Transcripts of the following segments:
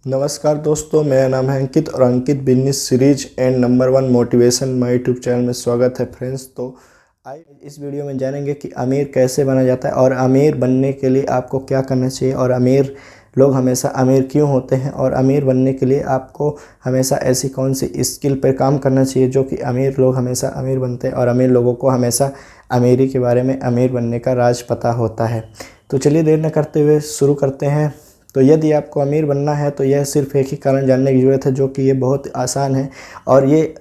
नमस्कार दोस्तों, मेरा नाम है अंकित और Ankit business series and number 1 motivation my YouTube channel में स्वागत है फ्रेंड्स। तो आज इस वीडियो में जानेंगे कि अमीर कैसे बना जाता है और अमीर बनने के लिए आपको क्या करना चाहिए और अमीर लोग हमेशा अमीर क्यों होते हैं और अमीर बनने के लिए आपको हमेशा ऐसी कौन सी स्किल पर काम करना चाहिए जो कि अमीर लोग हमेशा अमीर बनते हैं और अमीर लोगों को हमेशा अमीरी के बारे में अमीर बनने का राज पता होता है। तो चलिए देर न करते हुए शुरू करते हैं। तो यदि आपको अमीर बनना है तो यह सिर्फ एक ही कारण जानने की ज़रूरत है, जो कि ये बहुत आसान है और ये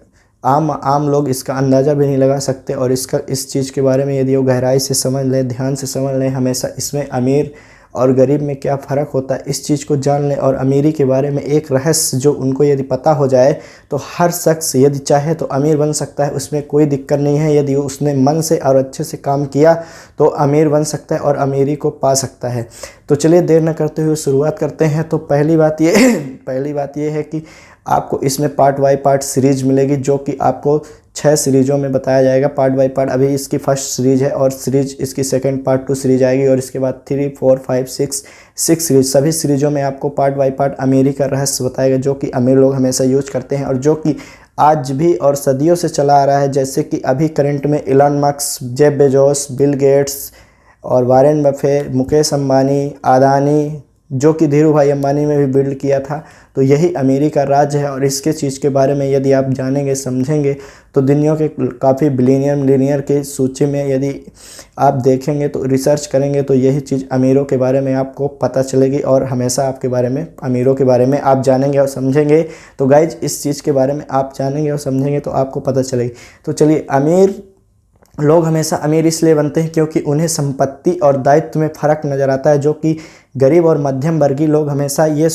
आम लोग इसका अंदाज़ा भी नहीं लगा सकते। और इस चीज़ के बारे में यदि वो गहराई से समझ लें, ध्यान से समझ लें, हमेशा इसमें अमीर और गरीब में क्या फ़र्क होता है इस चीज़ को जान लें और अमीरी के बारे में एक रहस्य जो उनको यदि पता हो जाए तो हर शख्स यदि चाहे तो अमीर बन सकता है। उसमें कोई दिक्कत नहीं है। यदि उसने मन से और अच्छे से काम किया तो अमीर बन सकता है और अमीरी को पा सकता है। तो चलिए देर न करते हुए शुरुआत करते हैं। तो पहली बात ये है कि आपको इसमें पार्ट बाय पार्ट सीरीज मिलेगी, जो कि आपको 6 सीरीज़ों में बताया जाएगा पार्ट बाय पार्ट। अभी इसकी फर्स्ट सीरीज है और सीरीज इसकी सेकंड पार्ट 2 सीरीज आएगी और इसके बाद 3, 4, 5, 6 सीरीज। सभी सीरीज़ों में आपको पार्ट बाय पार्ट अमीरी का रहस्य बताएगा, जो कि अमीर लोग हमेशा यूज करते हैं और जो कि आज भी और सदियों से चला आ रहा है। जैसे कि अभी करंट में Elon Musk, Jeff Bezos, Bill Gates और वारेन बफे, मुकेश अंबानी, अदानी, जो कि धीरू भाई अंबानी में भी बिल्ड किया था। तो यही अमीरी का राज है और इसके चीज़ के बारे में यदि आप जानेंगे, समझेंगे तो दुनिया के काफ़ी बिलियनियर मिलियनियर के सूची में यदि आप देखेंगे तो रिसर्च करेंगे तो यही चीज़ अमीरों के बारे में आपको पता चलेगी और हमेशा आपके बारे में अमीरों के बारे में आप जानेंगे और समझेंगे। तो गाइज इस चीज़ के बारे में आप जानेंगे और समझेंगे तो आपको पता चलेगी। तो चलिए, अमीर लोग हमेशा अमीर इसलिए बनते हैं क्योंकि उन्हें संपत्ति और दायित्व में फ़र्क नज़र आता है, जो कि गरीब और मध्यम वर्गीय लोग हमेशा ये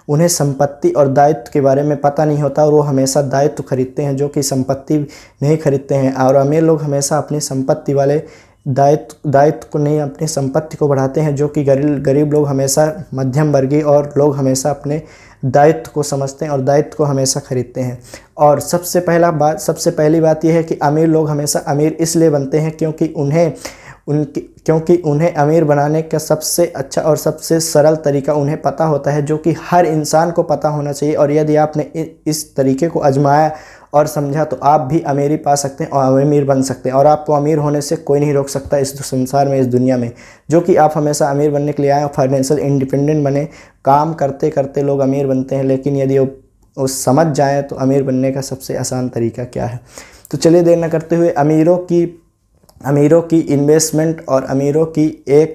उन्हें संपत्ति और दायित्व के बारे में पता नहीं होता और वो हमेशा दायित्व खरीदते हैं, जो कि संपत्ति नहीं खरीदते हैं। और अमीर लोग हमेशा अपनी संपत्ति वाले दायित्व को नहीं, अपनी संपत्ति को बढ़ाते हैं, जो कि गरीब लोग हमेशा मध्यम वर्गीय और लोग हमेशा अपने दायित्व को समझते हैं और दायित्व को हमेशा खरीदते हैं। और सबसे पहली बात यह है कि अमीर लोग हमेशा अमीर इसलिए बनते हैं क्योंकि उन्हें अमीर बनाने का सबसे अच्छा और सबसे सरल तरीका उन्हें पता होता है, जो कि हर इंसान को पता होना चाहिए। और यदि आपने इस तरीके को आजमाया और समझा तो आप भी अमीरी पा सकते हैं और अमीर बन सकते हैं और आपको अमीर होने से कोई नहीं रोक सकता इस संसार में, इस दुनिया में। जो कि आप हमेशा अमीर बनने के लिए आए और फाइनेंशियल इंडिपेंडेंट बने। काम करते करते लोग अमीर बनते हैं, लेकिन यदि वो समझ जाएँ तो अमीर बनने का सबसे आसान तरीका क्या है। तो चलिए देर न करते हुए अमीरों की इन्वेस्टमेंट और अमीरों की एक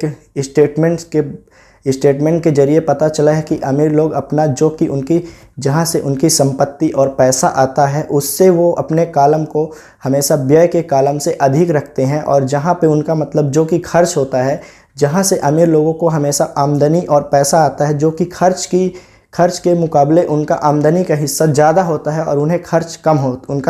स्टेटमेंट के जरिए पता चला है कि अमीर लोग अपना जो कि जहाँ से उनकी संपत्ति और पैसा आता है उससे वो अपने कॉलम को हमेशा व्यय के कॉलम से अधिक रखते हैं। और जहाँ पे उनका मतलब जो कि खर्च होता है, जहाँ से अमीर लोगों को हमेशा आमदनी और पैसा आता है, जो कि खर्च के मुकाबले उनका आमदनी का हिस्सा ज़्यादा होता है और उनका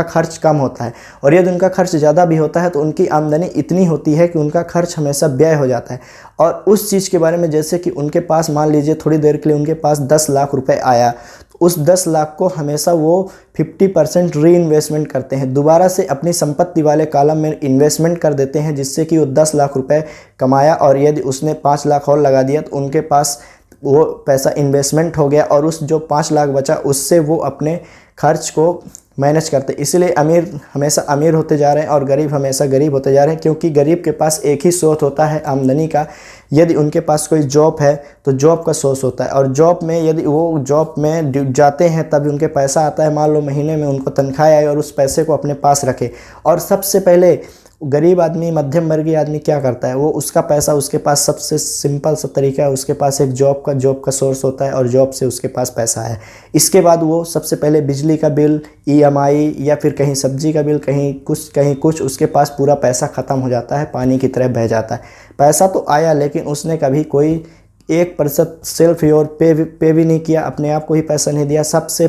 खर्च कम होता है। और यदि उनका खर्च ज़्यादा भी होता है तो उनकी आमदनी इतनी होती है कि उनका खर्च हमेशा व्यय हो जाता है। और उस चीज़ के बारे में, जैसे कि उनके पास मान लीजिए थोड़ी देर के लिए उनके पास 10 लाख रुपए आया, तो उस 10 लाख को हमेशा वो 50% री इन्वेस्टमेंट करते हैं, दोबारा से अपनी संपत्ति वाले कॉलम में इन्वेस्टमेंट कर देते हैं, जिससे कि वो 10 लाख रुपए कमाया और यदि उसने 5 लाख और लगा दिया तो उनके पास वो पैसा इन्वेस्टमेंट हो गया और उस जो 5 लाख बचा उससे वो अपने खर्च को मैनेज करते। इसलिए अमीर हमेशा अमीर होते जा रहे हैं और गरीब हमेशा गरीब होते जा रहे हैं, क्योंकि गरीब के पास एक ही सोर्स होता है आमदनी का। यदि उनके पास कोई जॉब है तो जॉब का सोर्स होता है और जॉब में यदि वो जॉब में जाते हैं तभी उनके पैसा आता है। मान लो महीने में उनको तनख्वाह आई और उस पैसे को अपने पास रखे। और सबसे पहले गरीब आदमी, मध्यम वर्गीय आदमी क्या करता है, वो उसका पैसा उसके पास सबसे सिंपल सा तरीका है, उसके पास एक जॉब का सोर्स होता है और जॉब से उसके पास पैसा है। इसके बाद वो सबसे पहले बिजली का बिल, EMI या फिर कहीं सब्जी का बिल, कहीं कुछ उसके पास पूरा पैसा ख़त्म हो जाता है, पानी की तरह बह जाता है। पैसा तो आया लेकिन उसने कभी कोई 1% सेल्फ योर पे भी नहीं किया, अपने आप को ही पैसा नहीं दिया। सबसे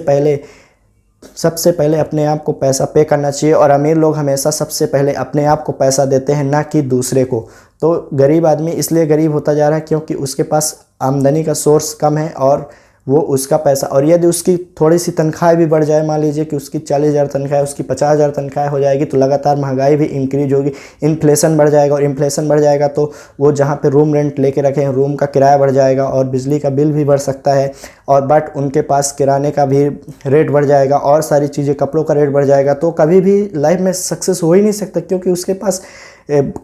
पहले अपने आप को पैसा पे करना चाहिए और अमीर लोग हमेशा सबसे पहले अपने आप को पैसा देते हैं, ना कि दूसरे को। तो गरीब आदमी इसलिए गरीब होता जा रहा है क्योंकि उसके पास आमदनी का सोर्स कम है और वो उसका पैसा, और यदि उसकी थोड़ी सी तनख्वाह भी बढ़ जाए, मान लीजिए कि उसकी 40,000 तनख्वाह है, उसकी 50,000 तनख्वाह हो जाएगी, तो लगातार महंगाई भी इंक्रीज होगी, इन्फ्लेशन बढ़ जाएगा, और इन्फ्लेशन बढ़ जाएगा तो वो जहाँ पे रूम रेंट लेके रखे हैं रूम का किराया बढ़ जाएगा, और बिजली का बिल भी बढ़ सकता है, और बट उनके पास किराने का भी रेट बढ़ जाएगा, और सारी चीज़ें, कपड़ों का रेट बढ़ जाएगा, तो कभी भी लाइफ में सक्सेस हो ही नहीं सकता, क्योंकि उसके पास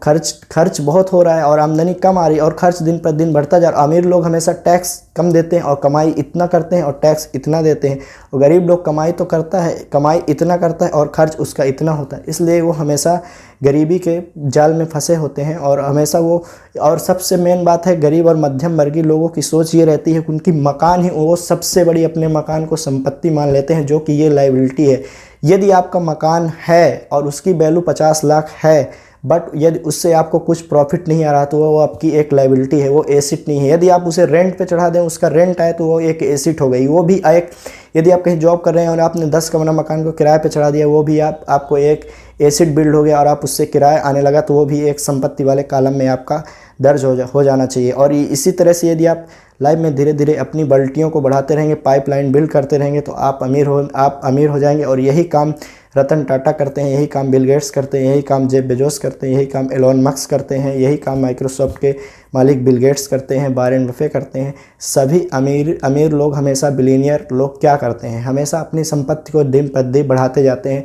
खर्च बहुत हो रहा है और आमदनी कम आ रही है, और खर्च दिन पर दिन बढ़ता जा रहा है। अमीर लोग हमेशा टैक्स कम देते हैं और कमाई इतना करते हैं और टैक्स इतना देते हैं, और गरीब लोग कमाई तो करता है, कमाई इतना करता है और खर्च उसका इतना होता है, इसलिए वो हमेशा गरीबी के जाल में फंसे होते हैं। और हमेशा वो, और सबसे मेन बात है, गरीब और मध्यम वर्गीय लोगों की सोच ये रहती है कि उनकी मकान ही, वो सबसे बड़ी अपने मकान को संपत्ति मान लेते हैं, जो कि ये लायबिलिटी है। यदि आपका मकान है और उसकी वैल्यू 50 लाख है, बट यदि उससे आपको कुछ प्रॉफिट नहीं आ रहा तो वो आपकी एक लायबिलिटी है, वो एसेट नहीं है। यदि आप उसे रेंट पे चढ़ा दें, उसका रेंट आए, तो वो एक एसेट हो गई, वो भी एक। यदि आप कहीं जॉब कर रहे हैं और आपने 10 कमरा मकान को किराए पे चढ़ा दिया, वो भी आपको एक एसेट बिल्ड हो गया, और आप उससे किराया आने लगा, तो वो भी एक संपत्ति वाले कॉलम में आपका दर्ज हो जाना चाहिए। और इसी तरह से यदि आप लाइफ में धीरे धीरे अपनी बाल्टियों को बढ़ाते रहेंगे, पाइपलाइन बिल्ड करते रहेंगे, तो आप अमीर हो जाएंगे। और यही काम रतन टाटा करते हैं, यही काम बिल गेट्स करते हैं, यही काम जेफ बेजोस करते हैं, यही काम एलोन मस्क करते हैं, यही काम माइक्रोसॉफ्ट के मालिक बिल गेट्स करते हैं, वारेन बफे करते हैं। सभी अमीर लोग हमेशा, बिलियनियर लोग क्या करते हैं, हमेशा अपनी संपत्ति को दिन प्रतिदिन बढ़ाते जाते हैं।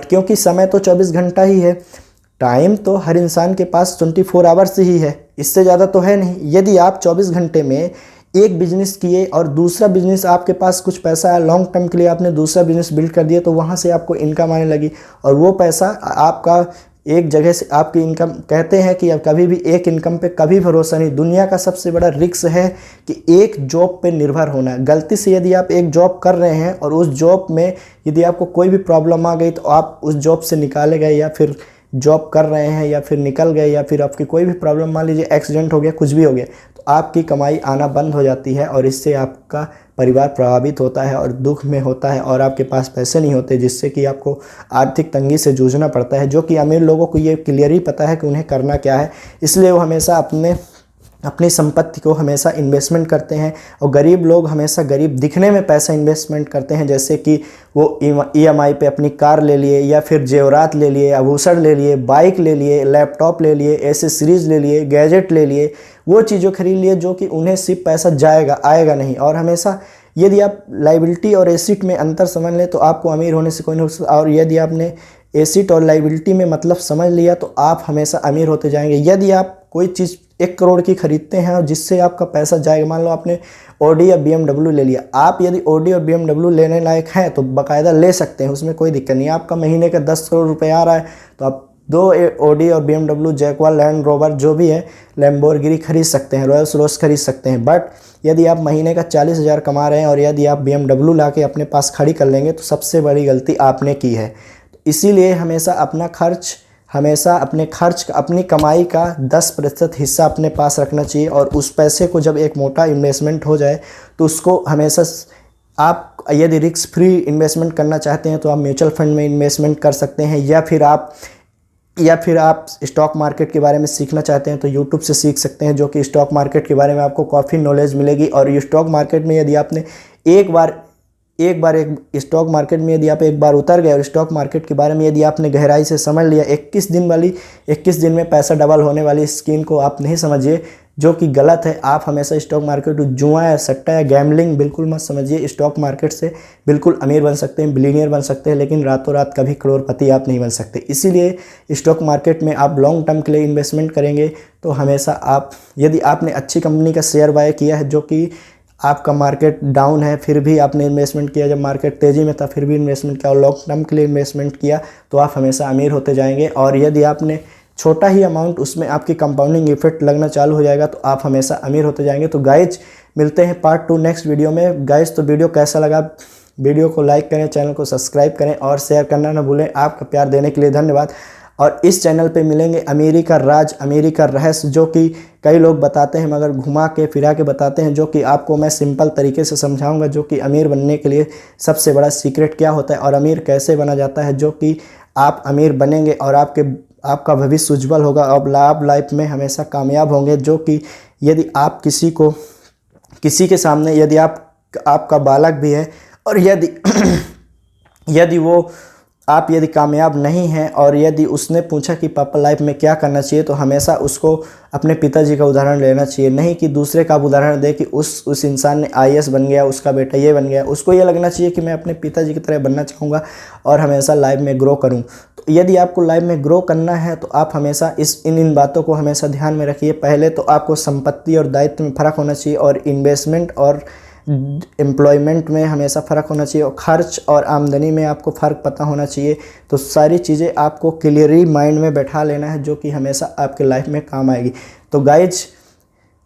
क्योंकि समय तो 24 घंटा ही है, टाइम तो हर इंसान के पास 24 आवर्स ही है, इससे ज़्यादा तो है नहीं। यदि आप 24 घंटे में एक बिजनेस किए और दूसरा बिजनेस, आपके पास कुछ पैसा है, लॉन्ग टर्म के लिए आपने दूसरा बिजनेस बिल्ड कर दिया, तो वहाँ से आपको इनकम आने लगी, और वो पैसा आपका एक जगह से आपकी इनकम, कहते हैं कि अब कभी भी एक इनकम पे कभी भरोसा नहीं। दुनिया का सबसे बड़ा रिस्क है कि एक जॉब पे निर्भर होना है। गलती से यदि आप एक जॉब कर रहे हैं और उस जॉब में यदि आपको कोई भी प्रॉब्लम आ गई, तो आप उस जॉब से निकाले गए, या फिर जॉब कर रहे हैं या फिर निकल गए, या फिर आपकी कोई भी प्रॉब्लम, मान लीजिए एक्सीडेंट हो गया, कुछ भी हो गया, तो आपकी कमाई आना बंद हो जाती है, और इससे आपका परिवार प्रभावित होता है और दुख में होता है, और आपके पास पैसे नहीं होते, जिससे कि आपको आर्थिक तंगी से जूझना पड़ता है, जो कि अमीर लोगों को ये क्लियर ही पता है कि उन्हें करना क्या है। इसलिए वो हमेशा अपनी संपत्ति को हमेशा इन्वेस्टमेंट करते हैं, और गरीब लोग हमेशा गरीब दिखने में पैसा इन्वेस्टमेंट करते हैं, जैसे कि वो EMI पे अपनी कार ले लिए, या फिर जेवरात ले लिए, आभूषण ले लिए, बाइक ले लिए, लैपटॉप ले लिए, एसेसरीज ले लिए, गैजेट ले लिए, वो चीज़ें खरीद लिए जो कि उन्हें सिर्फ पैसा जाएगा, आएगा नहीं। और हमेशा यदि आप लायबिलिटी और एसेट में अंतर समझ लें, तो आपको अमीर होने से कोई नहीं हो सकता। और यदि आपने एसेट और लायबिलिटी में मतलब समझ लिया, तो आप हमेशा अमीर होते जाएंगे। यदि आप कोई चीज़ 1 करोड़ की खरीदते हैं और जिससे आपका पैसा जाएगा, मान लो आपने ऑडी या BMW ले लिया, आप यदि ऑडी और BMW लेने लायक हैं तो बाकायदा ले सकते हैं, उसमें कोई दिक्कत नहीं। आपका महीने का 10 करोड़ रुपए आ रहा है, तो आप 2 ऑडी और BMW, जैगवार, लैंड रोवर जो भी है, लैम्बोर्गिनी खरीद सकते हैं, रॉयल्स रॉयस खरीद सकते हैं। बट यदि आप महीने का 40,000 कमा रहे हैं और यदि आप BMW ला के अपने पास खड़ी कर लेंगे, तो सबसे बड़ी गलती आपने की है। इसीलिए हमेशा अपने खर्च अपनी कमाई का 10% हिस्सा अपने पास रखना चाहिए, और उस पैसे को जब एक मोटा इन्वेस्टमेंट हो जाए, तो उसको हमेशा, आप यदि रिस्क फ्री इन्वेस्टमेंट करना चाहते हैं तो आप म्यूचुअल फंड में इन्वेस्टमेंट कर सकते हैं, या फिर आप स्टॉक मार्केट के बारे में सीखना चाहते हैं तो यूट्यूब से सीख सकते हैं, जो कि स्टॉक मार्केट के बारे में आपको काफ़ी नॉलेज मिलेगी। और ये स्टॉक मार्केट में यदि आपने एक बार स्टॉक मार्केट में यदि आप एक बार उतर गए, और स्टॉक मार्केट के बारे में यदि आपने गहराई से समझ लिया, 21 दिन में पैसा डबल होने वाली स्कीम को आप नहीं समझिए, जो कि गलत है। आप हमेशा स्टॉक मार्केट जुआ या सट्टा या गैम्बलिंग बिल्कुल मत समझिए। स्टॉक मार्केट से बिल्कुल अमीर बन सकते हैं, बिलियनियर बन सकते हैं, लेकिन रातों रात कभी करोड़पति आप नहीं बन सकते। इसीलिए स्टॉक मार्केट में आप लॉन्ग टर्म के लिए इन्वेस्टमेंट करेंगे, तो हमेशा यदि आपने अच्छी कंपनी का शेयर बाय किया है, जो कि आपका मार्केट डाउन है, फिर भी आपने इन्वेस्टमेंट किया, जब मार्केट तेज़ी में था फिर भी इन्वेस्टमेंट किया, और लॉन्ग टर्म के लिए इन्वेस्टमेंट किया, तो आप हमेशा अमीर होते जाएंगे। और यदि आपने छोटा ही अमाउंट, उसमें आपकी कंपाउंडिंग इफेक्ट लगना चालू हो जाएगा, तो आप हमेशा अमीर होते जाएंगे। तो गाइज, मिलते हैं पार्ट 2 नेक्स्ट वीडियो में। गाइज, तो वीडियो कैसा लगा, वीडियो को लाइक करें, चैनल को सब्सक्राइब करें और शेयर करना ना भूलें। आपका प्यार देने के लिए धन्यवाद। और इस चैनल पे मिलेंगे अमीरी का राज, अमीरी का रहस्य, जो कि कई लोग बताते हैं मगर घुमा के फिरा के बताते हैं, जो कि आपको मैं सिंपल तरीके से समझाऊंगा, जो कि अमीर बनने के लिए सबसे बड़ा सीक्रेट क्या होता है और अमीर कैसे बना जाता है, जो कि आप अमीर बनेंगे और आपका भविष्य उज्जवल होगा, और आप लाइफ में हमेशा कामयाब होंगे। जो कि यदि आप किसी के सामने, यदि आप आपका बालक भी है और यदि कामयाब नहीं हैं और यदि उसने पूछा कि पापा लाइफ में क्या करना चाहिए, तो हमेशा उसको अपने पिताजी का उदाहरण लेना चाहिए, नहीं कि दूसरे का उदाहरण दे कि उस इंसान ने आईएएस बन गया, उसका बेटा ये बन गया। उसको ये लगना चाहिए कि मैं अपने पिताजी की तरह बनना चाहूँगा और हमेशा लाइफ में ग्रो करूँ। तो यदि आपको लाइफ में ग्रो करना है तो आप हमेशा इन बातों को हमेशा ध्यान में रखिए। पहले तो आपको संपत्ति और दायित्व में फ़र्क होना चाहिए और इन्वेस्टमेंट और एम्प्लॉयमेंट में हमेशा फ़र्क होना चाहिए और खर्च और आमदनी में आपको फ़र्क पता होना चाहिए। तो सारी चीज़ें आपको क्लियरली माइंड में बैठा लेना है, जो कि हमेशा आपके लाइफ में काम आएगी। तो गाइज,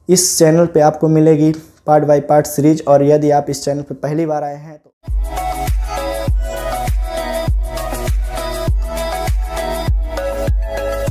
इस चैनल पे आपको मिलेगी पार्ट बाय पार्ट सीरीज, और यदि आप इस चैनल पे पहली बार आए हैं तो